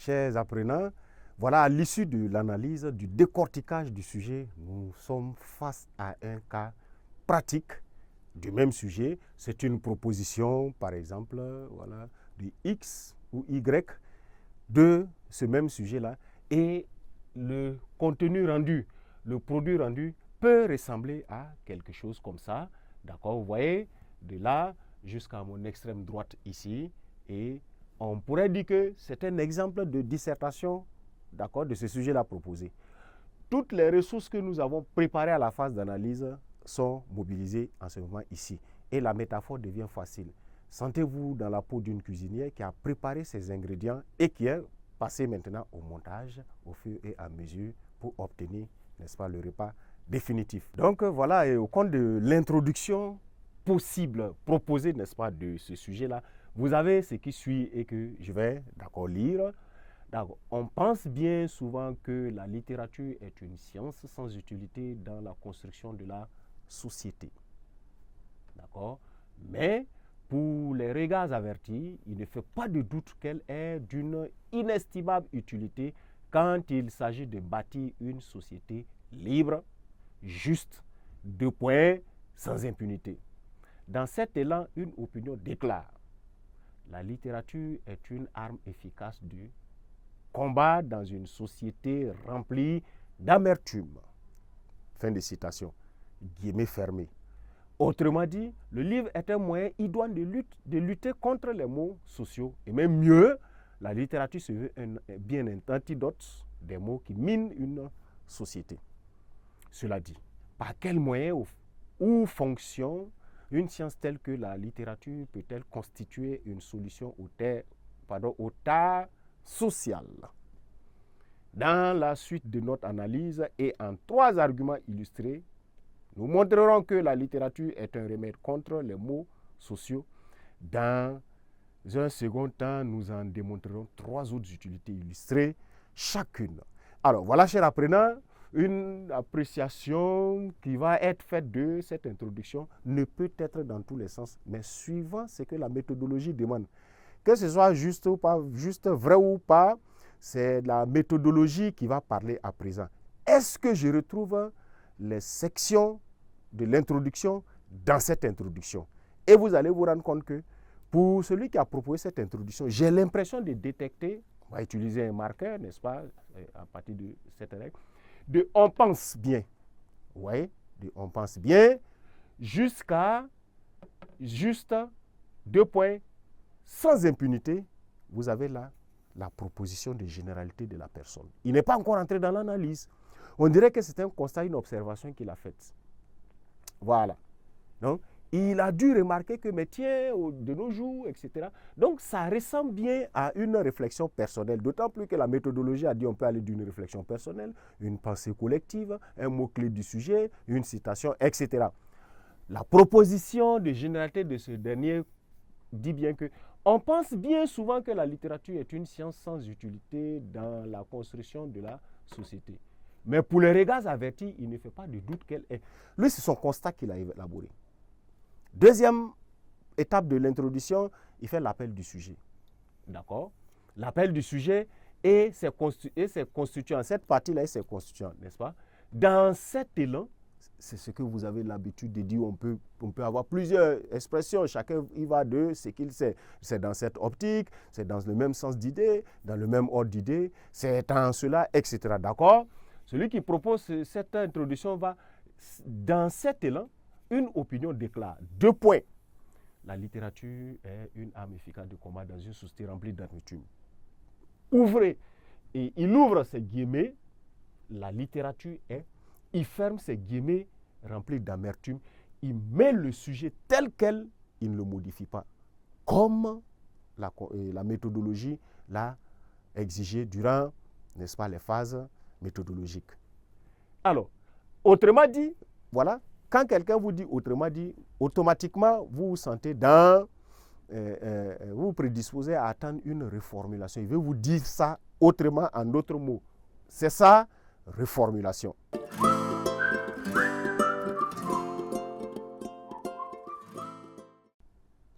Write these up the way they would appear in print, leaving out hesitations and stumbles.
chers apprenants, voilà, à l'issue de l'analyse, du décortiquage du sujet, nous sommes face à un cas pratique du même sujet. C'est une proposition, par exemple, voilà, de X ou Y de ce même sujet-là. Et le contenu rendu, le produit rendu peut ressembler à quelque chose comme ça. D'accord, vous voyez, de là jusqu'à mon extrême droite ici. Et on pourrait dire que c'est un exemple de dissertation, d'accord, de ce sujet-là proposé. Toutes les ressources que nous avons préparées à la phase d'analyse sont mobilisées en ce moment ici. Et la métaphore devient facile. Sentez-vous dans la peau d'une cuisinière qui a préparé ses ingrédients et qui est passée maintenant au montage au fur et à mesure pour obtenir, n'est-ce pas, le repas définitif. Donc voilà, et au compte de l'introduction possible proposée, n'est-ce pas, de ce sujet-là, vous avez ce qui suit et que je vais, d'accord, lire. On pense bien souvent que la littérature est une science sans utilité dans la construction de la société. D'accord? Mais pour les regards avertis, il ne fait pas de doute qu'elle est d'une inestimable utilité quand il s'agit de bâtir une société libre, juste, deux points, sans impunité. Dans cet élan, une opinion déclare: la littérature est une arme efficace du combat dans une société remplie d'amertume. Fin de citation. Guillemets fermés. Autrement dit, le livre est un moyen idoine de lutter contre les maux sociaux. Et même mieux, la littérature se veut bien un antidote des maux qui minent une société. Cela dit, par quel moyen ou fonction une science telle que la littérature peut-elle constituer une solution au tas social? Dans la suite de notre analyse et en 3 arguments illustrés, nous montrerons que la littérature est un remède contre les maux sociaux. Dans un second temps, nous en démontrerons 3 autres utilités illustrées, chacune. Alors voilà, chers apprenants, une appréciation qui va être faite de cette introduction ne peut être dans tous les sens, mais suivant ce que la méthodologie demande. Que ce soit juste ou pas, juste vrai ou pas, c'est la méthodologie qui va parler à présent. Est-ce que je retrouve les sections de l'introduction dans cette introduction? Et vous allez vous rendre compte que pour celui qui a proposé cette introduction, j'ai l'impression de détecter, on va utiliser un marqueur, n'est-ce pas, à partir de cette règle, de on pense bien, vous voyez, de on pense bien, jusqu'à juste 2 points, sans impunité. Vous avez là la proposition de généralité de la personne. Il n'est pas encore entré dans l'analyse. On dirait que c'est un constat, une observation qu'il a faite. Voilà. Donc, il a dû remarquer que, mais tiens, de nos jours, etc. Donc, ça ressemble bien à une réflexion personnelle. D'autant plus que la méthodologie a dit qu'on peut aller d'une réflexion personnelle, une pensée collective, un mot-clé du sujet, une citation, etc. La proposition de généralité de ce dernier dit bien que on pense bien souvent que la littérature est une science sans utilité dans la construction de la société. Mais pour les regards avertis, il ne fait pas de doute qu'elle est. Lui, c'est son constat qu'il a élaboré. Deuxième étape de l'introduction, il fait l'appel du sujet. D'accord? L'appel du sujet et ses constituants. Cette partie-là et ses constituants, n'est-ce pas? Dans cet élan, c'est ce que vous avez l'habitude de dire, on peut avoir plusieurs expressions, chacun y va de ce qu'il sait. C'est dans cette optique, c'est dans le même sens d'idée, dans le même ordre d'idée, c'est en cela, etc. D'accord? Celui qui propose cette introduction va, dans cet élan, une opinion déclare. 2 points. La littérature est une arme efficace de combat dans une société remplie d'amertume. Ouvrez. Et il ouvre ses guillemets. La littérature est. Il ferme ses guillemets remplis d'amertume. Il met le sujet tel quel, il ne le modifie pas. Comme la méthodologie l'a exigé durant, n'est-ce pas, les phases méthodologiques. Alors, autrement dit, voilà, quand quelqu'un vous dit autrement dit, automatiquement, vous vous sentez vous vous prédisposez à attendre une reformulation. Il veut vous dire ça autrement, en d'autres mots. C'est ça, reformulation.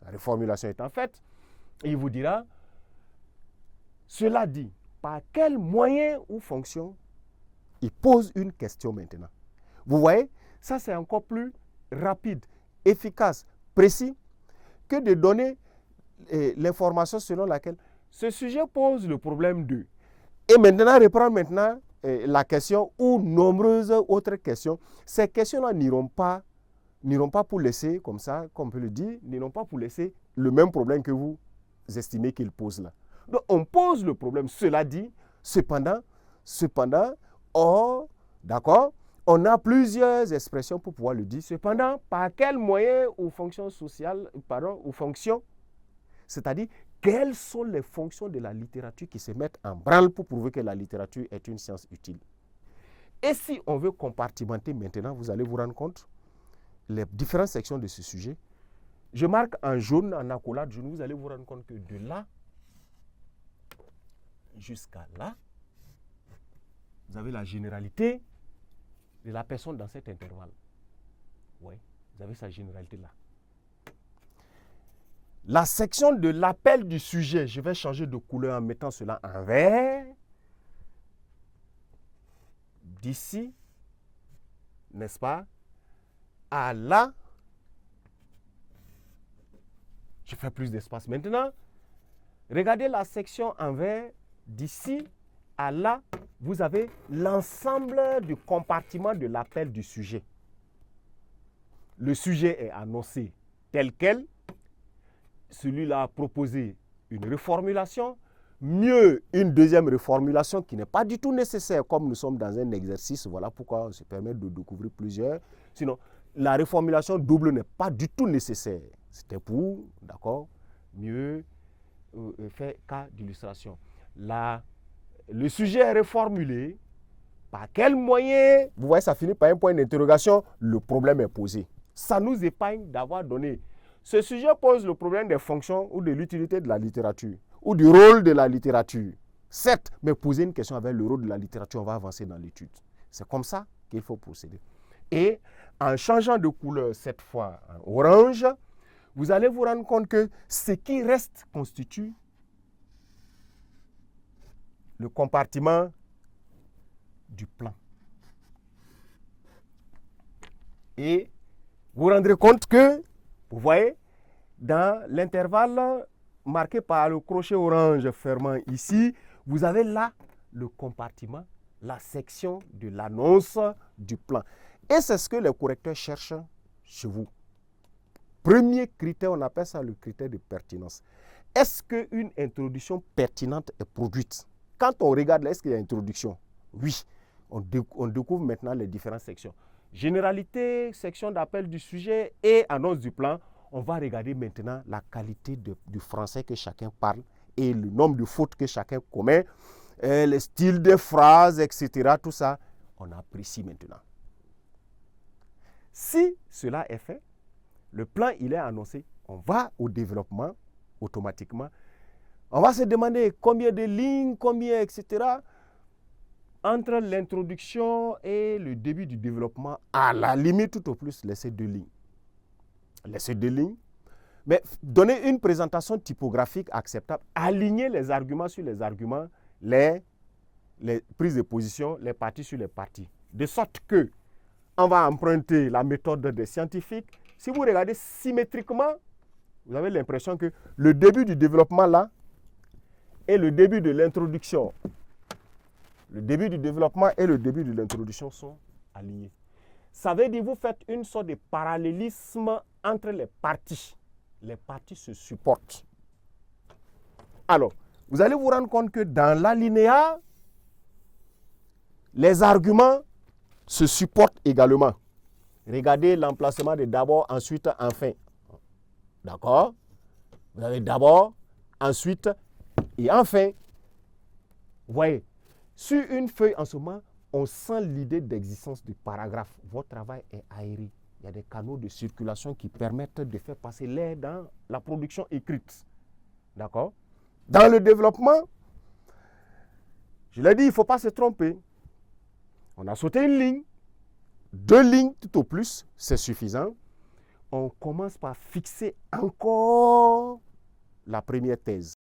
La reformulation étant faite, il vous dira, cela dit, par quel moyen ou fonction il pose une question maintenant. Vous voyez, ça c'est encore plus rapide, efficace, précis que de donner l'information selon laquelle ce sujet pose le problème de. Et maintenant, reprendre la question ou nombreuses autres questions. Ces questions-là n'iront pas pour laisser, comme ça, comme on peut le dire, n'iront pas pour laisser le même problème que vous estimez qu'il pose là. Donc, on pose le problème. Cela dit, cependant, d'accord, on a plusieurs expressions pour pouvoir le dire. Cependant, par quel moyen ou fonction sociale, ou fonction, c'est-à-dire, quelles sont les fonctions de la littérature qui se mettent en branle pour prouver que la littérature est une science utile. Et si on veut compartimenter maintenant, vous allez vous rendre compte, les différentes sections de ce sujet. Je marque en jaune, en accolade jaune, vous allez vous rendre compte que de là jusqu'à là, vous avez la généralité de la personne dans cet intervalle. Oui, vous avez sa généralité là. La section de l'appel du sujet, je vais changer de couleur en mettant cela en vert. D'ici, n'est-ce pas, à là, je fais plus d'espace maintenant. Regardez la section en vert, d'ici à là, vous avez l'ensemble du compartiment de l'appel du sujet. Le sujet est annoncé tel quel. Celui-là a proposé une reformulation, mieux une deuxième reformulation qui n'est pas du tout nécessaire, comme nous sommes dans un exercice, voilà pourquoi on se permet de découvrir plusieurs. Sinon, la reformulation double n'est pas du tout nécessaire. C'était pour, d'accord, mieux faire cas d'illustration. Le sujet est reformulé. Par quel moyen, vous voyez, ça finit par un point d'interrogation, le problème est posé. Ça nous épargne d'avoir donné. Ce sujet pose le problème des fonctions ou de l'utilité de la littérature ou du rôle de la littérature. Certes, mais poser une question avec le rôle de la littérature, on va avancer dans l'étude. C'est comme ça qu'il faut procéder. Et en changeant de couleur cette fois en orange, vous allez vous rendre compte que ce qui reste constitue le compartiment du plan. Et vous vous rendrez compte que, vous voyez, dans l'intervalle marqué par le crochet orange fermant ici, vous avez là le compartiment, la section de l'annonce du plan. Et c'est ce que les correcteurs cherchent chez vous. Premier critère, on appelle ça le critère de pertinence. Est-ce qu'une introduction pertinente est produite? Quand on regarde là, est-ce qu'il y a une introduction? Oui. On découvre maintenant les différentes sections. Généralité, section d'appel du sujet et annonce du plan. On va regarder maintenant la qualité du français que chacun parle et le nombre de fautes que chacun commet, le style des phrases, etc. Tout ça, on apprécie maintenant. Si cela est fait, le plan, il est annoncé. On va au développement automatiquement. On va se demander combien de lignes, combien, etc. Entre l'introduction et le début du développement, à la limite, tout au plus, laissez 2 lignes. Laissez 2 lignes. Mais donner une présentation typographique acceptable. Aligner les arguments sur les arguments, les prises de position, les parties sur les parties. De sorte que on va emprunter la méthode des scientifiques. Si vous regardez symétriquement, vous avez l'impression que le début du développement là et le début de l'introduction, le début du développement et le début de l'introduction sont alignés. Ça veut dire que vous faites une sorte de parallélisme entre les parties. Les parties se supportent. Alors, vous allez vous rendre compte que dans l'alinéa, les arguments se supportent également. Regardez l'emplacement de d'abord, ensuite, enfin. D'accord? Vous avez d'abord, ensuite et enfin. Vous voyez, sur une feuille en ce moment, on sent l'idée d'existence du paragraphe. Votre travail est aéré. Il y a des canaux de circulation qui permettent de faire passer l'air dans la production écrite. D'accord? Dans le développement, je l'ai dit, il ne faut pas se tromper. On a sauté une ligne, 2 lignes tout au plus, c'est suffisant. On commence par fixer encore la première thèse.